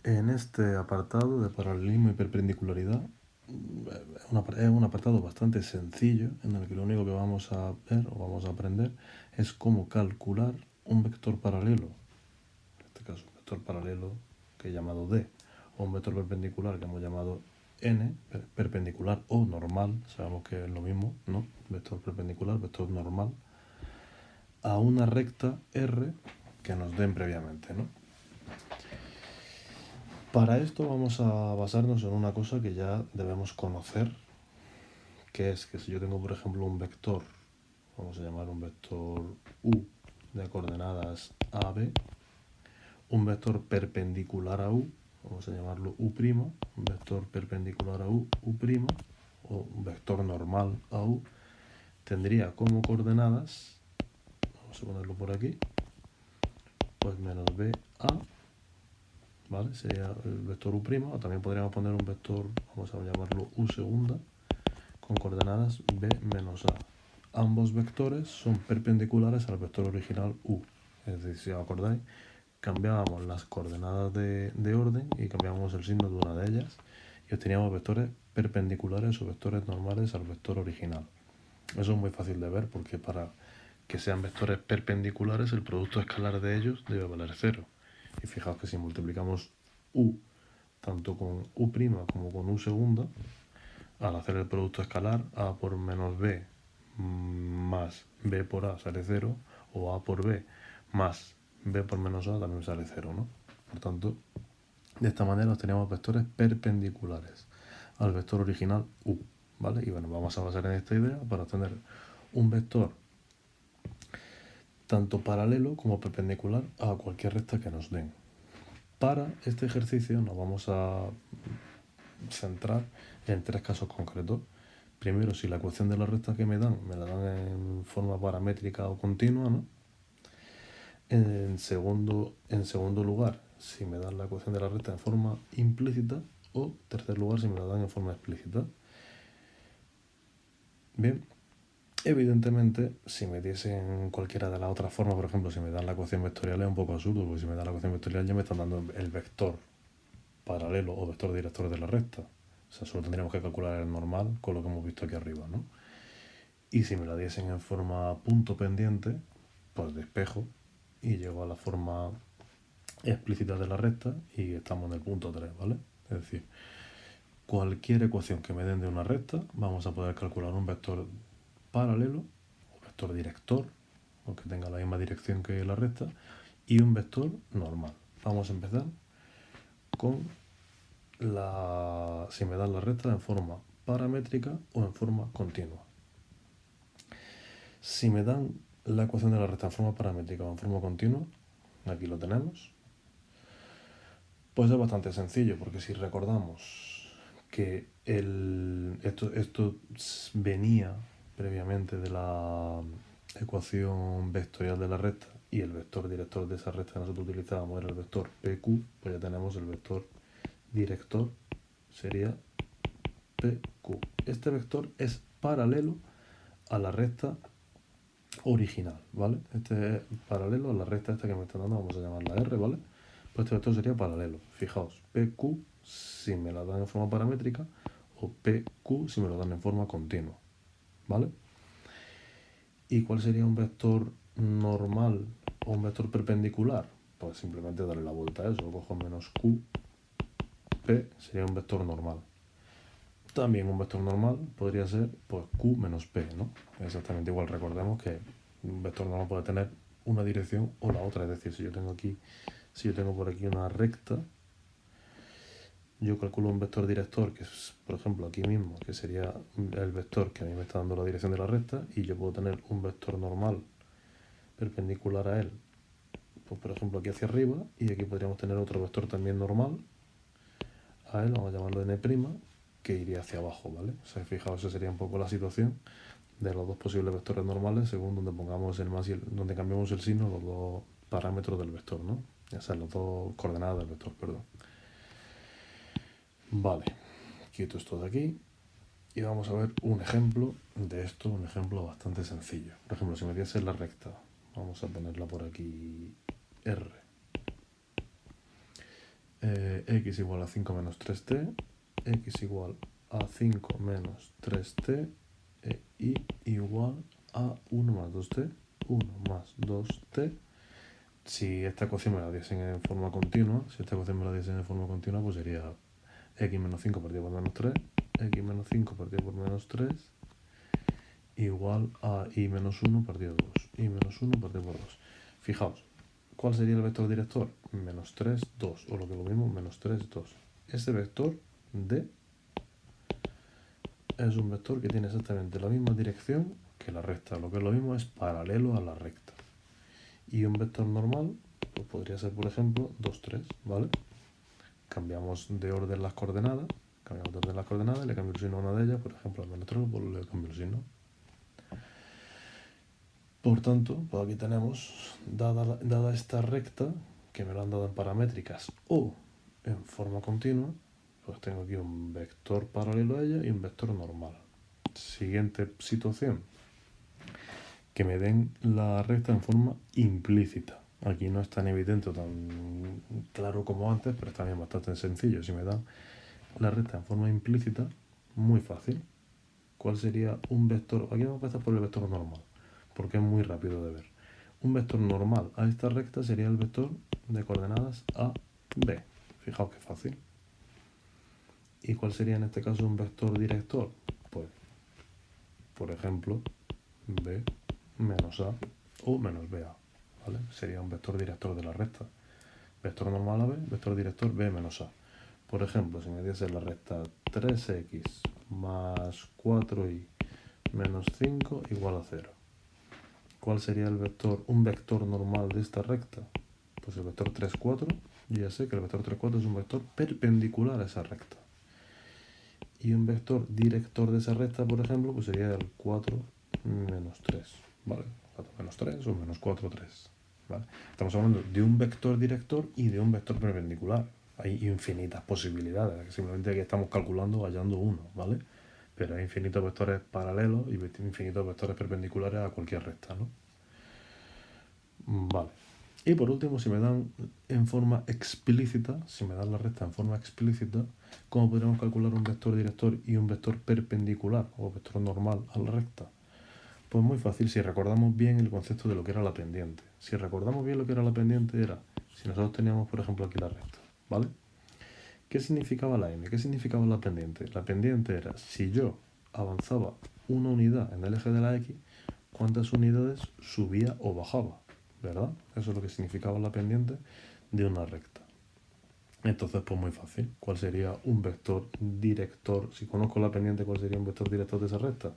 En este apartado de paralelismo y perpendicularidad es un apartado bastante sencillo en el que lo único que vamos a ver o vamos a aprender es cómo calcular un vector paralelo. En este caso, un vector paralelo que he llamado D, o un vector perpendicular que hemos llamado N, perpendicular o normal, sabemos que es lo mismo, ¿no? Vector perpendicular, vector normal, a una recta R que nos den previamente, ¿no? Para esto vamos a basarnos en una cosa que ya debemos conocer, que es que si yo tengo, por ejemplo, un vector, vamos a llamar un vector U de coordenadas AB, un vector perpendicular a U, vamos a llamarlo U', un vector perpendicular a U, U', o un vector normal a U, tendría como coordenadas, vamos a ponerlo por aquí, pues menos BA, ¿vale? Sería el vector U', o también podríamos poner un vector, vamos a llamarlo U segunda, con coordenadas B menos A. Ambos vectores son perpendiculares al vector original U. Es decir, si os acordáis, cambiábamos las coordenadas de orden y cambiábamos el signo de una de ellas y obteníamos vectores perpendiculares o vectores normales al vector original. Eso es muy fácil de ver porque para que sean vectores perpendiculares el producto escalar de ellos debe valer 0. Y fijaos que si multiplicamos U tanto con U' como con U segunda, al hacer el producto escalar, A por menos B más B por A sale 0, o A por B más B por menos A también sale 0, ¿no? Por tanto, de esta manera obtenemos vectores perpendiculares al vector original U, ¿vale? Y bueno, vamos a basar en esta idea para obtener un vector tanto paralelo como perpendicular a cualquier recta que nos den. Para este ejercicio nos vamos a centrar en 3 casos concretos. Primero, si la ecuación de la recta que me dan la dan en forma paramétrica o continua, ¿no? En segundo lugar, si me dan la ecuación de la recta en forma implícita, o tercer lugar, si me la dan en forma explícita. Bien, evidentemente, si me diesen cualquiera de las otras formas, por ejemplo, si me dan la ecuación vectorial es un poco absurdo, porque si me dan la ecuación vectorial ya me están dando el vector paralelo o vector director de la recta. O sea, solo tendríamos que calcular el normal con lo que hemos visto aquí arriba, ¿no? Y si me la diesen en forma punto pendiente, pues despejo y llego a la forma explícita de la recta y estamos en el punto 3, ¿vale? Es decir, cualquier ecuación que me den de una recta, vamos a poder calcular un vector paralelo, o vector director, o que tenga la misma dirección que la recta, y un vector normal. Vamos a empezar con si me dan la recta en forma paramétrica o en forma continua. Si me dan la ecuación de la recta en forma paramétrica o en forma continua, aquí lo tenemos, pues es bastante sencillo, porque si recordamos que esto venía previamente de la ecuación vectorial de la recta y el vector director de esa recta que nosotros utilizábamos era el vector PQ, pues ya tenemos el vector director, sería PQ. Este vector es paralelo a la recta original, ¿vale? Este es paralelo a la recta esta que me están dando, vamos a llamarla R, ¿vale? Pues este vector sería paralelo. Fijaos, PQ si me la dan en forma paramétrica o PQ si me lo dan en forma continua, ¿vale? ¿Y cuál sería un vector normal o un vector perpendicular? Pues simplemente darle la vuelta a eso, cojo menos Q, P sería un vector normal. También un vector normal podría ser pues Q menos P, ¿no? Exactamente igual, recordemos que un vector normal puede tener una dirección o la otra, es decir, si yo tengo por aquí una recta, yo calculo un vector director, que es, por ejemplo, aquí mismo, que sería el vector que a mí me está dando la dirección de la recta, y yo puedo tener un vector normal perpendicular a él, pues por ejemplo aquí hacia arriba, y aquí podríamos tener otro vector también normal a él, vamos a llamarlo n', que iría hacia abajo, ¿vale? O sea, fijaos, esa sería un poco la situación de los dos posibles vectores normales según donde pongamos el más y donde cambiemos el signo, los dos parámetros del vector, ¿no? O sea, las dos coordenadas del vector, perdón. Vale, quito esto de aquí y vamos a ver un ejemplo de esto, un ejemplo bastante sencillo. Por ejemplo, si me diese la recta, vamos a ponerla por aquí R. x igual a 5 menos 3t, x igual a 5 menos 3t e y igual a 1 más 2t, 1 más 2t. Si esta ecuación me la diesen en forma continua, pues sería x menos 5 partido por menos 3, x menos 5 partido por menos 3, igual a y menos 1 partido por 2, y menos 1 partido por 2. Fijaos, ¿cuál sería el vector director? Menos 3, 2, o lo que es lo mismo, menos 3, 2. Ese vector D es un vector que tiene exactamente la misma dirección que la recta, lo que es lo mismo, es paralelo a la recta. Y un vector normal, pues podría ser, por ejemplo, 2, 3, ¿vale? Cambiamos de orden las coordenadas, y le cambio el signo a una de ellas, por ejemplo, al menos 3, pues le cambio el signo. Por tanto, pues aquí tenemos, dada esta recta, que me lo han dado en paramétricas o en forma continua, pues tengo aquí un vector paralelo a ella y un vector normal. Siguiente situación, que me den la recta en forma implícita. Aquí no es tan evidente o tan claro como antes, pero es también bastante sencillo. Si me dan la recta en forma implícita, muy fácil. ¿Cuál sería un vector? Aquí vamos a empezar por el vector normal, porque es muy rápido de ver. Un vector normal a esta recta sería el vector de coordenadas A, B. Fijaos qué fácil. ¿Y cuál sería en este caso un vector director? Pues, por ejemplo, B menos A o menos BA, ¿vale? Sería un vector director de la recta. Vector normal a B, vector director B menos A. Por ejemplo, si me diese la recta 3x más 4y menos 5 igual a 0. ¿Cuál sería un vector normal de esta recta? Pues el vector 3, 4. Yo ya sé que el vector 3, 4 es un vector perpendicular a esa recta. Y un vector director de esa recta, por ejemplo, pues sería el 4 menos 3. ¿Vale? 4 menos 3 o menos 4, 3. ¿Vale? Estamos hablando de un vector director y de un vector perpendicular. Hay infinitas posibilidades, simplemente aquí estamos calculando hallando uno, ¿vale? Pero hay infinitos vectores paralelos y infinitos vectores perpendiculares a cualquier recta, ¿no? Vale. Y por último, si me dan en forma explícita, si me dan la recta en forma explícita, ¿cómo podríamos calcular un vector director y un vector perpendicular o vector normal a la recta? Pues muy fácil, si recordamos bien el concepto de lo que era la pendiente. Si recordamos bien lo que era la pendiente, era, si nosotros teníamos, por ejemplo, aquí la recta, ¿vale? ¿Qué significaba la m? ¿Qué significaba la pendiente? La pendiente era, si yo avanzaba una unidad en el eje de la x, ¿cuántas unidades subía o bajaba? ¿Verdad? Eso es lo que significaba la pendiente de una recta. Entonces, pues muy fácil. ¿Cuál sería un vector director? Si conozco la pendiente, ¿cuál sería un vector director de esa recta?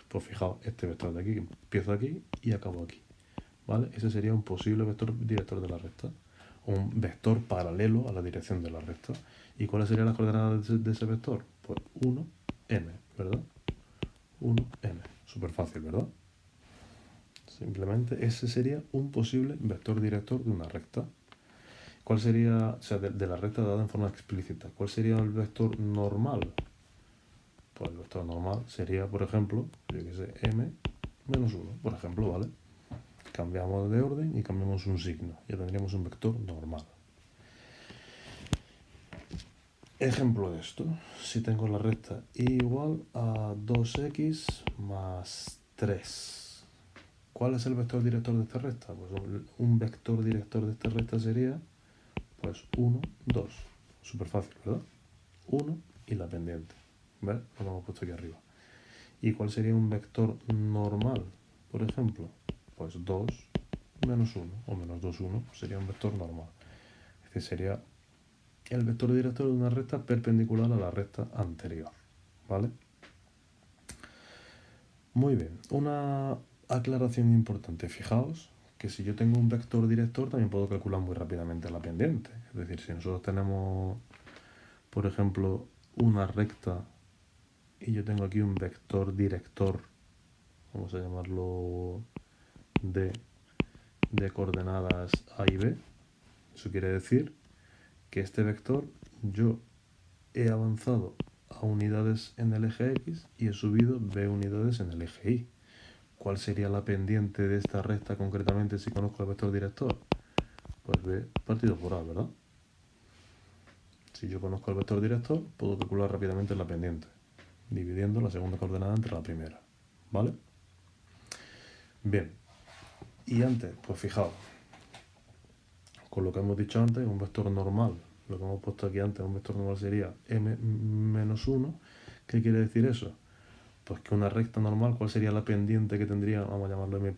Pues fijaos, este vector de aquí, empiezo aquí y acabo aquí. ¿Vale? Ese sería un posible vector director de la recta. Un vector paralelo a la dirección de la recta. ¿Y cuáles serían las coordenadas de ese vector? Pues 1, m, ¿verdad? 1, m. Súper fácil, ¿verdad? Simplemente ese sería un posible vector director de una recta. ¿Cuál sería, o sea, de la recta dada en forma explícita? ¿Cuál sería el vector normal? Pues el vector normal sería, por ejemplo, yo que sé, m menos 1, por ejemplo, ¿vale? Cambiamos de orden y cambiamos un signo. Ya tendríamos un vector normal. Ejemplo de esto. Si tengo la recta igual a 2x más 3. ¿Cuál es el vector director de esta recta? Pues un vector director de esta recta sería pues 1, 2. Súper fácil, ¿verdad? 1 y la pendiente. ¿Ves? Lo hemos puesto aquí arriba. ¿Y cuál sería un vector normal? Por ejemplo, pues 2 menos 1 o menos 2, 1 sería un vector normal. Es decir, sería el vector director de una recta perpendicular a la recta anterior. ¿Vale? Muy bien. Una aclaración importante. Fijaos que si yo tengo un vector director también puedo calcular muy rápidamente la pendiente. Es decir, si nosotros tenemos, por ejemplo, una recta y yo tengo aquí un vector director, vamos a llamarlo de coordenadas A y B, eso quiere decir que este vector yo he avanzado a unidades en el eje X y he subido B unidades en el eje Y. ¿Cuál sería la pendiente de esta recta concretamente si conozco el vector director? Pues B partido por A, ¿verdad? Si yo conozco el vector director, puedo calcular rápidamente la pendiente, dividiendo la segunda coordenada entre la primera, ¿vale? Bien, y antes, pues fijaos, con lo que hemos dicho antes, un vector normal, lo que hemos puesto aquí antes, un vector normal sería m-1. ¿Qué quiere decir eso? Pues que una recta normal, ¿cuál sería la pendiente que tendría? Vamos a llamarlo m',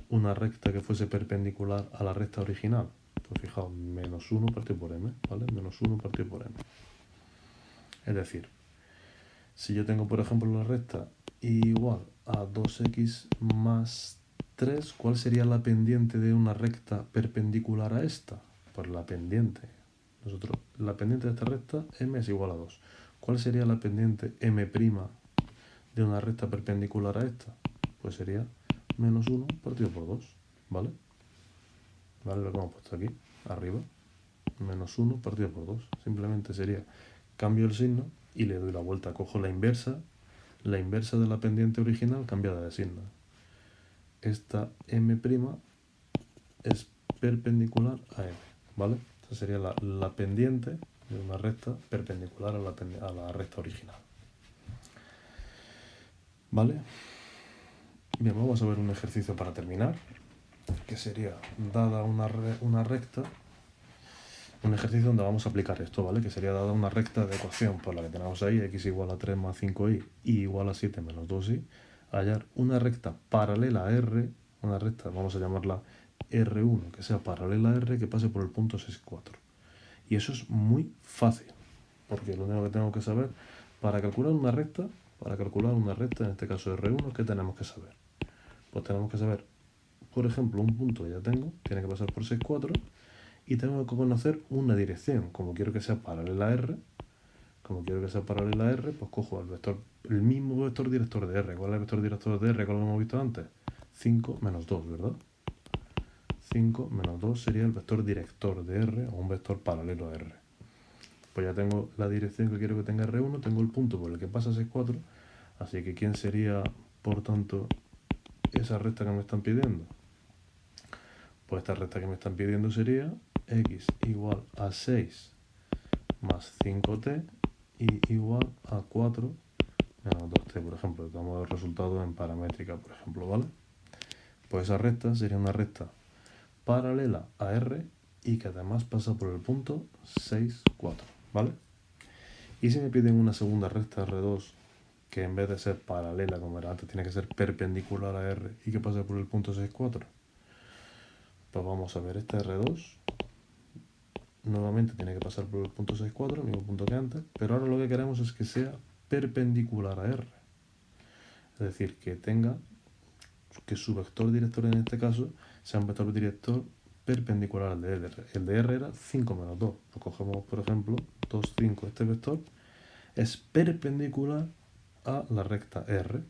una recta que fuese perpendicular a la recta original. Pues fijaos, -1 partido por m, ¿vale? -1 partido por m. Es decir, si yo tengo, por ejemplo, la recta igual a 2x más 3, ¿cuál sería la pendiente de una recta perpendicular a esta? Pues la pendiente. La pendiente de esta recta, m es igual a 2. ¿Cuál sería la pendiente m' de una recta perpendicular a esta? Pues sería -1 partido por 2, ¿vale? ¿Vale? Lo que hemos puesto aquí, arriba. -1 partido por 2. Simplemente sería, cambio el signo y le doy la vuelta. Cojo la inversa de la pendiente original cambiada de signo. Esta m' es perpendicular a m, ¿vale? Esta sería la pendiente de una recta perpendicular a la recta original. ¿Vale? Bien, vamos a ver un ejercicio para terminar, que sería, dada una recta, un ejercicio donde vamos a aplicar esto, ¿vale? Que sería dada una recta de ecuación por la que tenemos ahí, x igual a 3 más 5y y igual a 7 menos 2y, hallar una recta paralela a R, una recta, vamos a llamarla R1, que sea paralela a R, que pase por el punto 6, 4. Y eso es muy fácil, porque lo único que tengo que saber, para calcular una recta, en este caso R1, ¿qué tenemos que saber? Pues tenemos que saber, por ejemplo, un punto que ya tengo, tiene que pasar por 6, 4, y tengo que conocer una dirección. Como quiero que sea paralela a R, pues cojo el mismo vector director de R. ¿Cuál es el vector director de R? ¿Cuál lo hemos visto antes? 5 menos 2, ¿verdad? 5 menos 2 sería el vector director de R o un vector paralelo a R. Pues ya tengo la dirección que quiero que tenga R1, tengo el punto por el que pasa 6, 4, así que ¿quién sería, por tanto, esa recta que me están pidiendo? Pues esta recta que me están pidiendo sería x igual a 6 más 5t y igual a 4 menos 2t, por ejemplo. Damos el resultado en paramétrica, por ejemplo, ¿vale? Pues esa recta sería una recta paralela a R y que además pasa por el punto 6, 4, ¿vale? Y si me piden una segunda recta R2 que en vez de ser paralela como era antes tiene que ser perpendicular a R y que pase por el punto 6, 4, pues vamos a ver, esta R2 nuevamente tiene que pasar por el punto 6, 4, el mismo punto que antes, pero ahora lo que queremos es que sea perpendicular a R. Es decir, que su vector director en este caso sea un vector director perpendicular al de R. El de R era 5 menos 2. Lo cogemos, por ejemplo, 2, 5. Este vector es perpendicular a la recta R.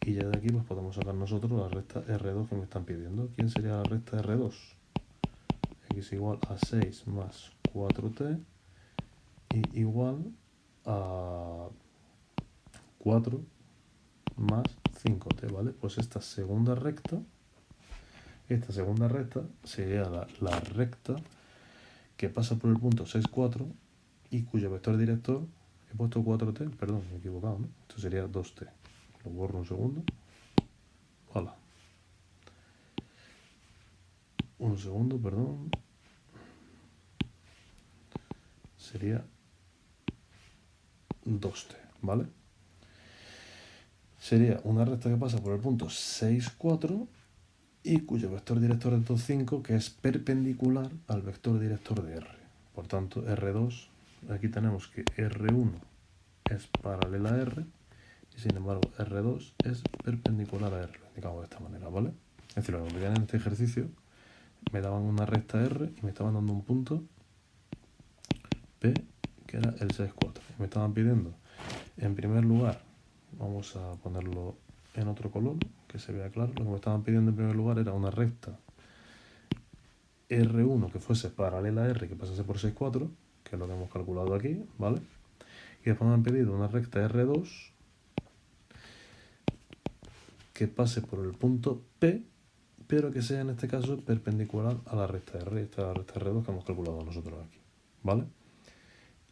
Y ya de aquí pues podemos sacar nosotros la recta R2 que me están pidiendo. ¿Quién sería la recta R2? X igual a 6 más 4t y igual a 4 más 5t, ¿vale? Pues esta segunda recta sería la recta que pasa por el punto 6, 4 y cuyo vector director, he puesto 4t, perdón, me he equivocado, ¿no? Esto sería 2t. Lo borro un segundo. Hola. Un segundo, perdón. Sería 2t, ¿vale? Sería una recta que pasa por el punto 6, 4 y cuyo vector director es 2, 5, que es perpendicular al vector director de R. Por tanto, R2, aquí tenemos que R1 es paralela a R y sin embargo R2 es perpendicular a R, lo indicamos de esta manera, ¿vale? Es decir, lo que me en este ejercicio, me daban una recta R y me estaban dando un punto P, que era el 6, 4. Me estaban pidiendo, en primer lugar, vamos a ponerlo en otro color, que se vea claro, lo que me estaban pidiendo en primer lugar era una recta R1 que fuese paralela a R, que pasase por 6, 4, que es lo que hemos calculado aquí, ¿vale? Y después me han pedido una recta R2 que pase por el punto P, pero que sea en este caso perpendicular a la recta R. Esta es la recta R2 que hemos calculado nosotros aquí, ¿vale?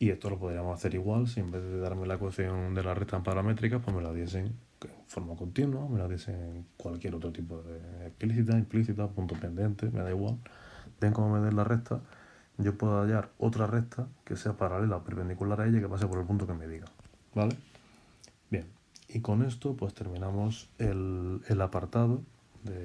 Y esto lo podríamos hacer igual si en vez de darme la ecuación de las rectas paramétricas, pues me la diesen en forma continua, me la diesen en cualquier otro tipo de explícita, implícita, punto pendiente, me da igual. Den como me den la recta, yo puedo hallar otra recta que sea paralela o perpendicular a ella que pase por el punto que me diga. ¿Vale? Bien, y con esto pues terminamos el apartado de